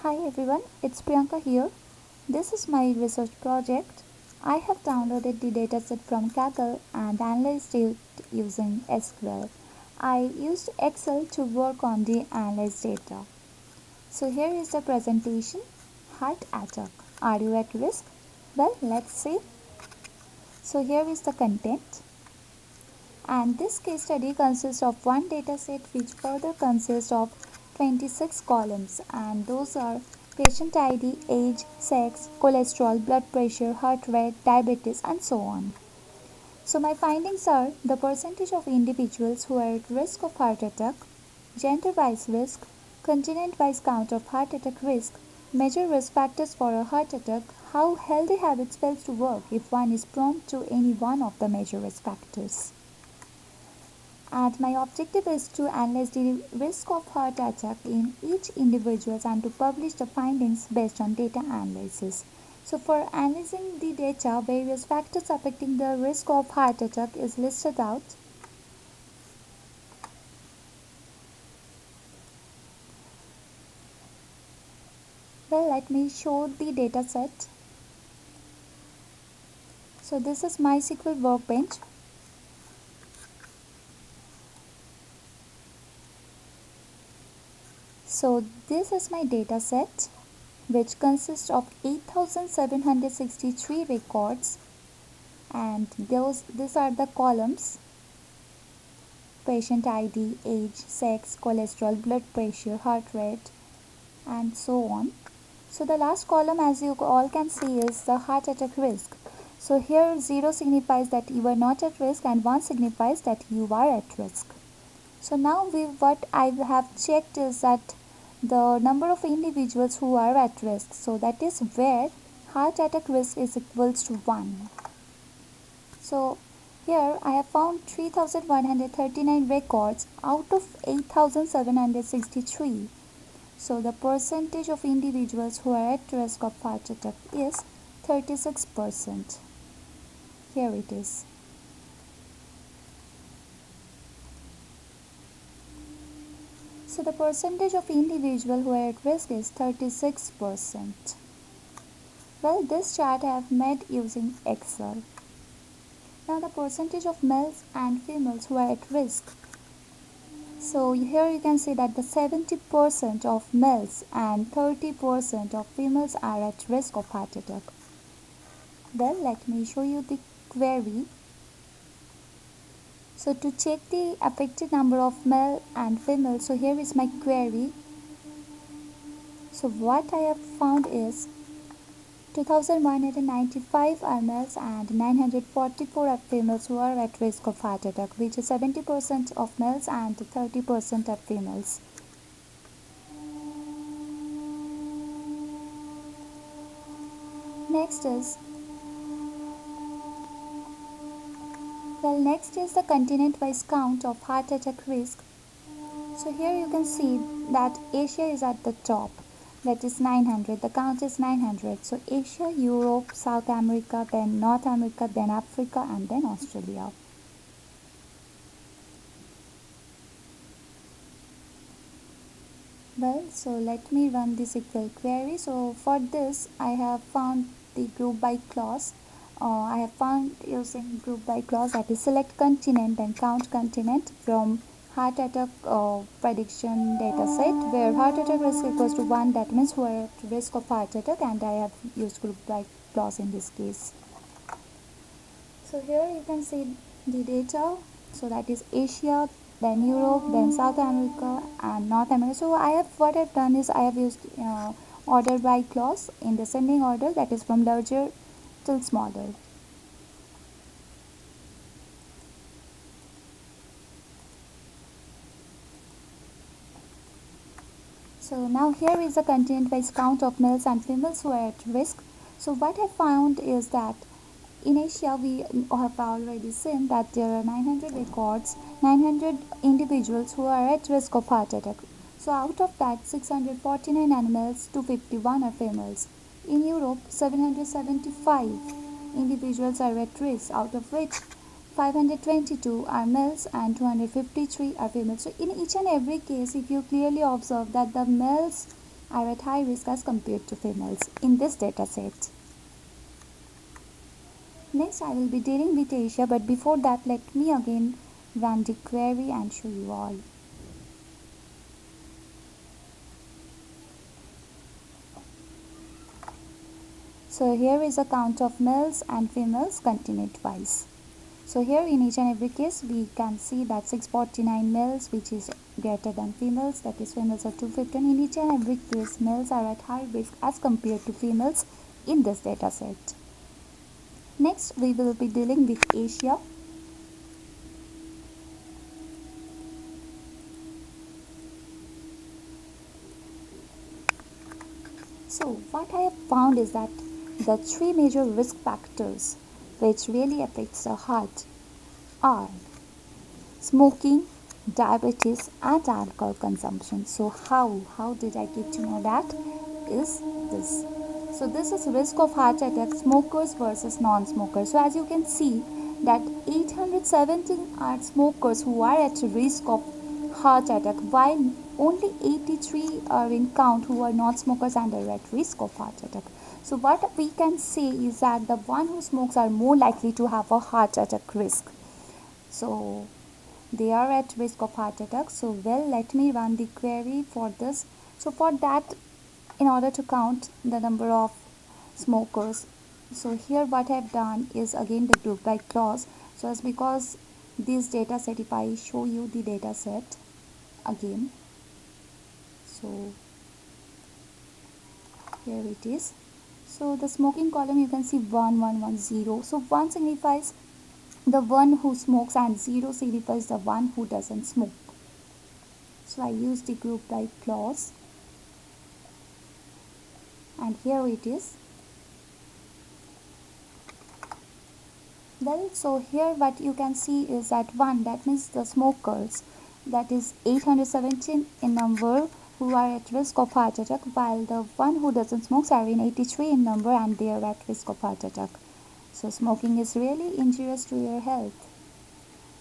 Hi everyone, it's Priyanka here. This is my research project. I have downloaded the dataset from Kaggle and analyzed it using SQL. I used Excel to work on the analyzed data. So here is the presentation. Heart attack. Are you at risk? Well, let's see. So here is the content. And this case study consists of one dataset which further consists of 26 columns, and those are patient ID, age, sex, cholesterol, blood pressure, heart rate, diabetes, and so on. So my findings are the percentage of individuals who are at risk of heart attack, gender-wise risk, continent-wise count of heart attack risk, major risk factors for a heart attack, how healthy habits fails to work if one is prone to any one of the major risk factors. And my objective is to analyze the risk of heart attack in each individual and to publish the findings based on data analysis. So for analyzing the data, various factors affecting the risk of heart attack is listed out. Well, let me show the data set. So this is MySQL workbench. So this is my data set, which consists of 8,763 records, and these are the columns: patient ID, age, sex, cholesterol, blood pressure, heart rate, and so on. So the last column, as you all can see, is the heart attack risk. So here 0 signifies that you are not at risk and 1 signifies that you are at risk. So now what I have checked is that the number of individuals who are at risk. So that is where heart attack risk is equals to 1. So here I have found 3,139 records out of 8,763. So the percentage of individuals who are at risk of heart attack is 36%. Here it is. So the percentage of individuals who are at risk is 36%. Well, this chart I have made using Excel. Now the percentage of males and females who are at risk. So here you can see that the 70% of males and 30% of females are at risk of heart attack. Well, let me show you the query. So to check the affected number of male and female, so here is my query. So what I have found is 2,195 are males and 944 are females who are at risk of heart attack, which is 70% of males and 30% of females. Next is the continent-wise count of heart attack risk. So here you can see that Asia is at the top, that is 900. The count is 900. So Asia, Europe, South America, then North America, then Africa, and then Australia. Well, so let me run the SQL query. So for this, I have found the group by clause. I have found using group by clause, that is select continent and count continent from heart attack prediction data set, where heart attack risk equals to 1, that means who are at risk of heart attack, and I have used group by clause in this case. So here you can see the data. So that is Asia, then Europe, then South America, and North America. So what I've done is I have used order by clause in descending order, that is from larger till smaller. So now here is the continent-wise count of males and females who are at risk. So what I found is that in Asia, we have already seen that there are 900 records, 900 individuals who are at risk of heart attack. So out of that, 649 are males, 251 are females. In Europe, 775 individuals are at risk, out of which 522 are males and 253 are females. So in each and every case, if you clearly observe that the males are at high risk as compared to females in this data set. Next, I will be dealing with Asia, but before that, let me again run the query and show you all. So here is a count of males and females continued wise. So here in each and every case we can see that 649 males, which is greater than females, that is females are 215. In each and every case males are at high risk as compared to females in this data set. Next we will be dealing with Asia. So what I have found is that the three major risk factors which really affects the heart are smoking, diabetes and alcohol consumption. So how did I get to know that? Is this. So this is risk of heart attack, smokers versus non-smokers. So as you can see that 817 are smokers who are at risk of heart attack, while only 83 are in count who are not smokers and are at risk of heart attack. So what we can say is that the one who smokes are more likely to have a heart attack risk. So they are at risk of heart attack. So well, let me run the query for this. So for that, in order to count the number of smokers, so here what I have done is again the group by clause. So it's because this data set, if I show you the data set again, so here it is. So the smoking column you can see 1 1 1 0. So 1 signifies the one who smokes and 0 signifies the one who doesn't smoke. So I use the group by clause and here it is. Well, so here what you can see is that 1, that means the smokers, that is 817 in number who are at risk of heart attack, while the one who doesn't smoke are in 83 in number and they are at risk of heart attack. So smoking is really injurious to your health.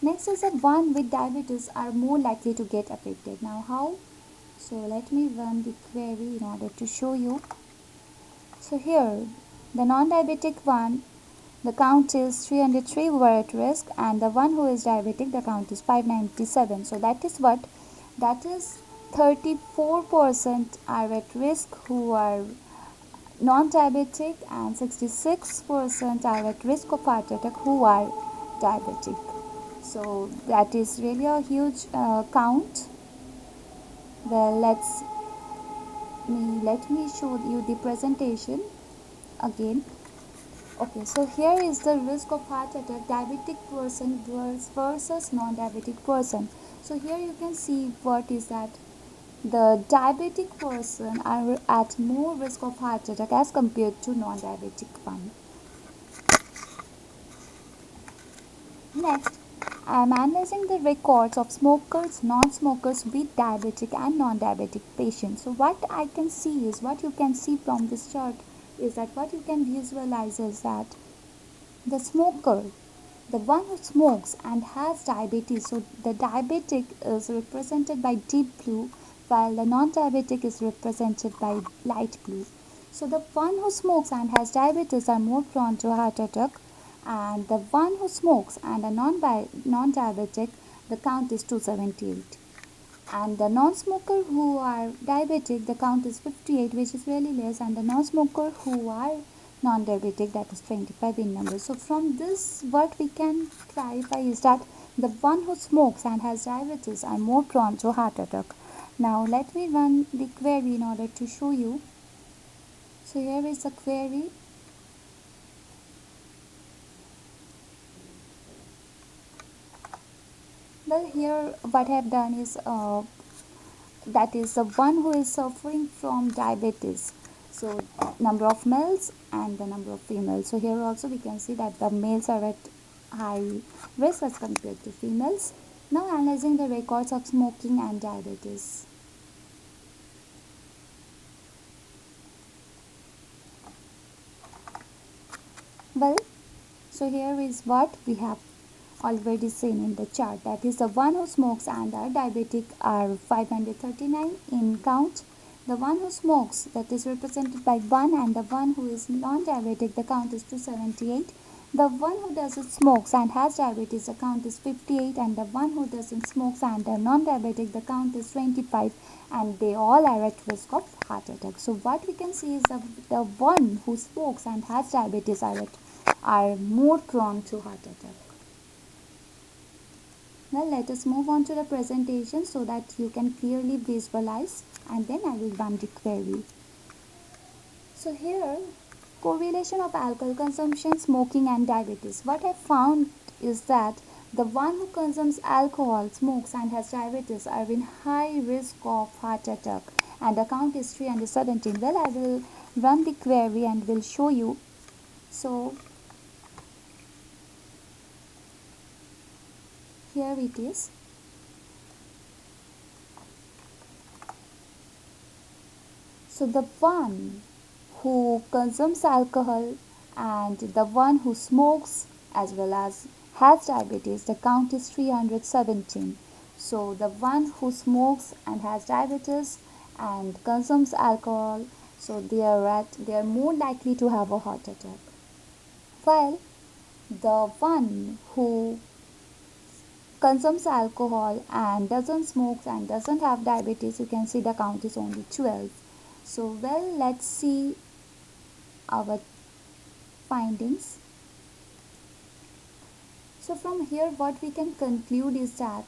Next is that one with diabetes are more likely to get affected. Now how? So let me run the query in order to show you. So here the non-diabetic one, the count is 303 who are at risk, and the one who is diabetic, the count is 597. So that is what? That is 34% are at risk who are non-diabetic and 66% are at risk of heart attack who are diabetic. So that is really a huge count. Well, let me show you the presentation again. Okay, so here is the risk of heart attack, diabetic person versus non-diabetic person. So here you can see what is that the diabetic person are at more risk of heart attack as compared to non-diabetic one. Next, I am analyzing the records of smokers, non-smokers with diabetic and non-diabetic patients. So what I can see is, what you can see from this chart is that what you can visualize is that the smoker, the one who smokes and has diabetes, so the diabetic is represented by deep blue while the non-diabetic is represented by light blue. So the one who smokes and has diabetes are more prone to heart attack, and the one who smokes and a non-diabetic, the count is 278. And the non-smoker who are diabetic, the count is 58, which is really less, and the non-smoker who are non-diabetic, that is 25 in number. So from this, what we can clarify is that the one who smokes and has diabetes are more prone to heart attack. Now let me run the query in order to show you. So here is the query. Well, here what I have done is that is the one who is suffering from diabetes. So number of males and the number of females. So here also we can see that the males are at high risk as compared to females. Now analyzing the records of smoking and diabetes. Well, so here is what we have already seen in the chart, that is the one who smokes and are diabetic are 539 in count, The one who smokes, that is represented by 1, and the one who is non-diabetic, the count is 278. The one who doesn't smokes and has diabetes, the count is 58, and the one who doesn't smokes and are non-diabetic, the count is 25, and they all are at risk of heart attack. So what we can see is the one who smokes and has diabetes are more prone to heart attack. Now let us move on to the presentation so that you can clearly visualize, and then I will run the query. So here, correlation of alcohol consumption, smoking and diabetes. What I found is that the one who consumes alcohol, smokes and has diabetes are in high risk of heart attack, and the count is 317. Well, I will run the query and will show you. So here it is. So the one who consumes alcohol and the one who smokes as well as has diabetes, the count is 317. So the one who smokes and has diabetes and consumes alcohol, so they are more likely to have a heart attack. While the one who consumes alcohol and doesn't smoke and doesn't have diabetes, you can see the count is only 12. So well, let's see our findings. So from here what we can conclude is that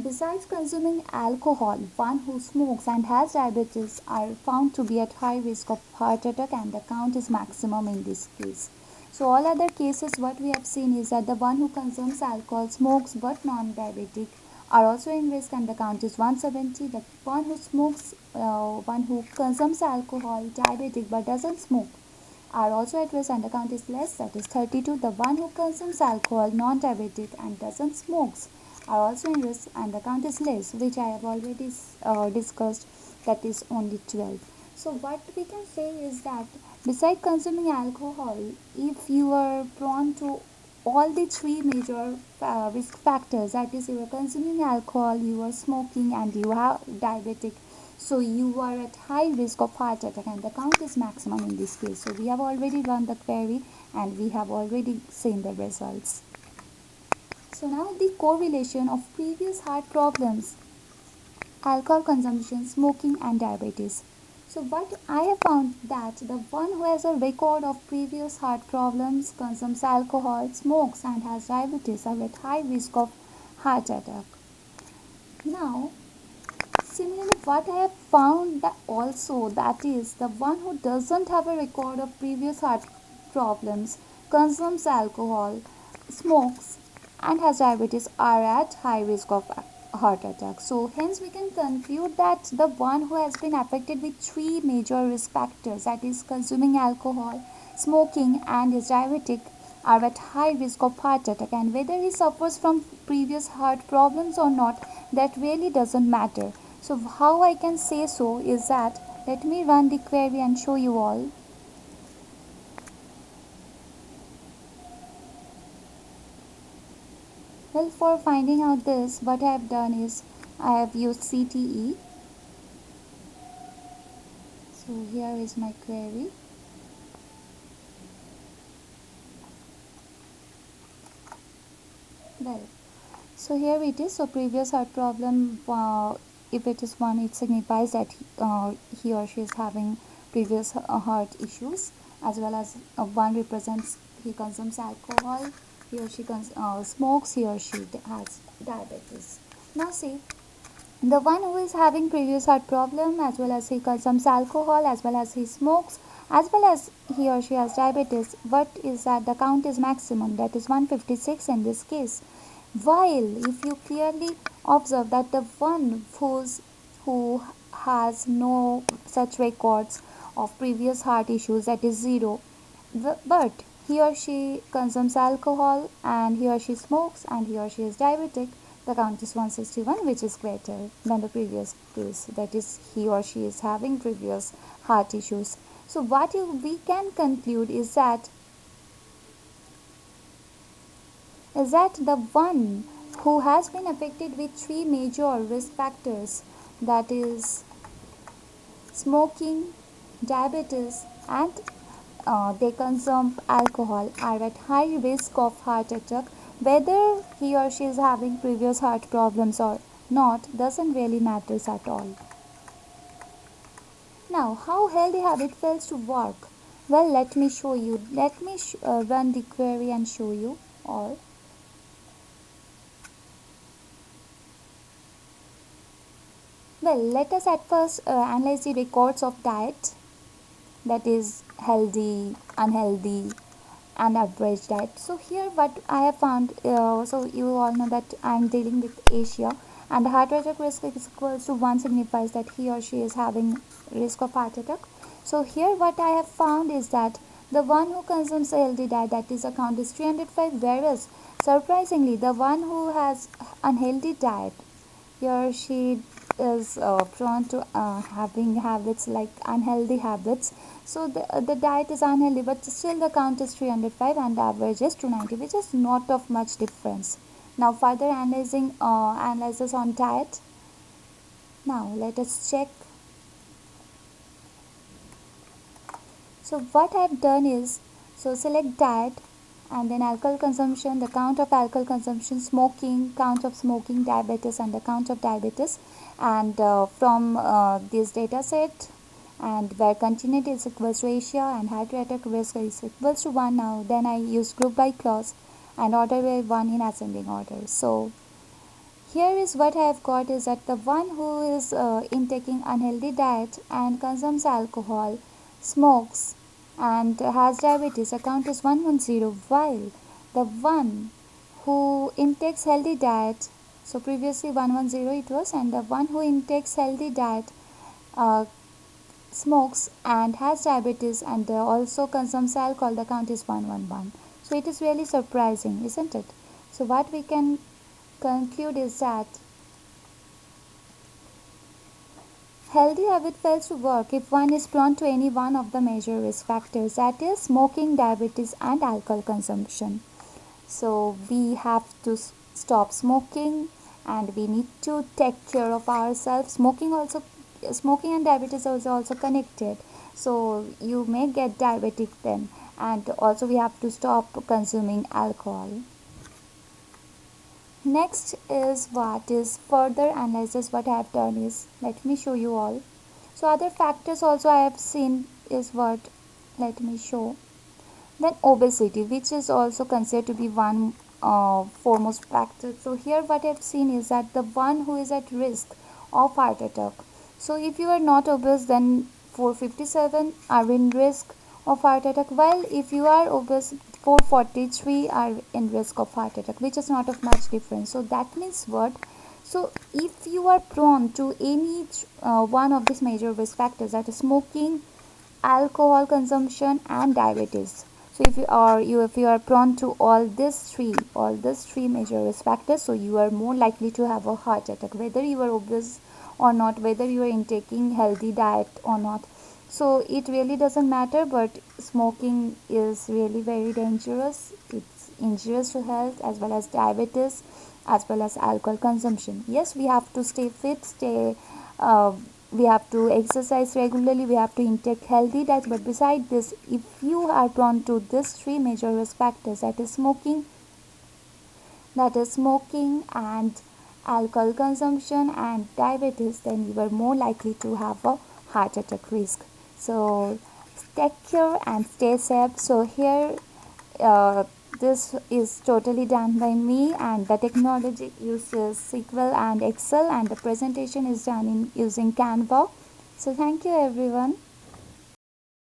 besides consuming alcohol, one who smokes and has diabetes are found to be at high risk of heart attack, and the count is maximum in this case. So all other cases what we have seen is that the one who consumes alcohol, smokes but non-diabetic are also in risk, and the count is 170. The one who smokes, one who consumes alcohol, diabetic but doesn't smoke are also at risk, and the count is less, that is 32. The one who consumes alcohol, non-diabetic and doesn't smokes are also in risk, and the count is less, which I have already discussed, that is only 12. So what we can say is that besides consuming alcohol, if you are prone to all the three major risk factors, that is you are consuming alcohol, you are smoking and you are diabetic, so you are at high risk of heart attack, and the count is maximum in this case. So we have already run the query and we have already seen the results. So now the correlation of previous heart problems, alcohol consumption, smoking and diabetes. So what I have found that the one who has a record of previous heart problems, consumes alcohol, smokes and has diabetes are at high risk of heart attack. Now similarly, what I have found that also, that is the one who doesn't have a record of previous heart problems, consumes alcohol, smokes and has diabetes are at high risk of heart attack. So hence we can conclude that the one who has been affected with three major risk factors, that is consuming alcohol, smoking and is diabetic, are at high risk of heart attack, and whether he suffers from previous heart problems or not, that really doesn't matter. So how I can say so is that, let me run the query and show you all. Well, for finding out this, what I have done is I have used CTE. So here is my query. Well, so here it is. So previous heart problem, if it is one, it signifies that he or she is having previous heart issues, as well as one represents he consumes alcohol, he or she smokes, he or she has diabetes. Now see, the one who is having previous heart problem, as well as he consumes alcohol, as well as he smokes, as well as he or she has diabetes, what is that the count is maximum, that is 156 in this case. While if you clearly observe that the one who has no such records of previous heart issues, that is 0, but he or she consumes alcohol and he or she smokes and he or she is diabetic, the count is 161, which is greater than the previous case, that is he or she is having previous heart issues. So what we can conclude is that the one who has been affected with three major risk factors, that is smoking, diabetes, and they consume alcohol are at high risk of heart attack. Whether he or she is having previous heart problems or not doesn't really matters at all. Now, how healthy habit fails to work? Well, let me show you. Let me run the query and show you all. Well, let us at first analyze the records of diet, that is healthy, unhealthy, and average diet. So here what I have found, so you all know that I am dealing with Asia, and the heart attack risk is equals to 1 signifies that he or she is having risk of heart attack. So here what I have found is that the one who consumes a healthy diet, that is account is 305, whereas surprisingly the one who has unhealthy diet, he or she is prone to having habits like unhealthy habits. So the diet is unhealthy, but still the count is 305 and the average is 290, which is not of much difference. Now further analyzing analysis on diet. Now let us check. So what I have done is, so select diet and then alcohol consumption, the count of alcohol consumption, smoking, count of smoking, diabetes, and the count of diabetes, and from this data set, and where continuity is equals to Asia and heart attack risk is equals to 1. Now then I use group by clause and order by 1 in ascending order. So here is what I have got is that the one who is intaking unhealthy diet and consumes alcohol, smokes, and has diabetes, account is 110, while the one who intakes healthy diet, so previously 110 it was, and the one who intakes healthy diet, uh, smokes and has diabetes and also consumes alcohol, the count is 111. So it is really surprising, isn't it? So what we can conclude is that healthy habit fails to work if one is prone to any one of the major risk factors, that is smoking, diabetes, and alcohol consumption. So we have to stop smoking and we need to take care of ourselves. Smoking and diabetes is also connected. So you may get diabetic then, and also we have to stop consuming alcohol. Next is what is further analysis. What I have done is, let me show you all. So other factors also I have seen is what, let me show. Then obesity, which is also considered to be one foremost factor. So here what I have seen is that the one who is at risk of heart attack. So if you are not obese, then 457 are in risk of heart attack, while if you are obese, 443 are in risk of heart attack, which is not of much difference. So that means what? So if you are prone to any one of these major risk factors, that is smoking, alcohol consumption, and diabetes, so if you are prone to all these three major risk factors, so you are more likely to have a heart attack, whether you are obese or not, whether you are intaking healthy diet or not. So it really doesn't matter, but smoking is really very dangerous. It's injurious to health, as well as diabetes, as well as alcohol consumption. Yes, we have to stay fit, stay uh, we have to exercise regularly, we have to intake healthy diet, but beside this, if you are prone to these three major risk factors, that is smoking and alcohol consumption and diabetes, then you are more likely to have a heart attack risk. So take care and stay safe. So here uh, this is totally done by me, and the technology uses SQL and Excel, and the presentation is done in using Canva. So thank you everyone.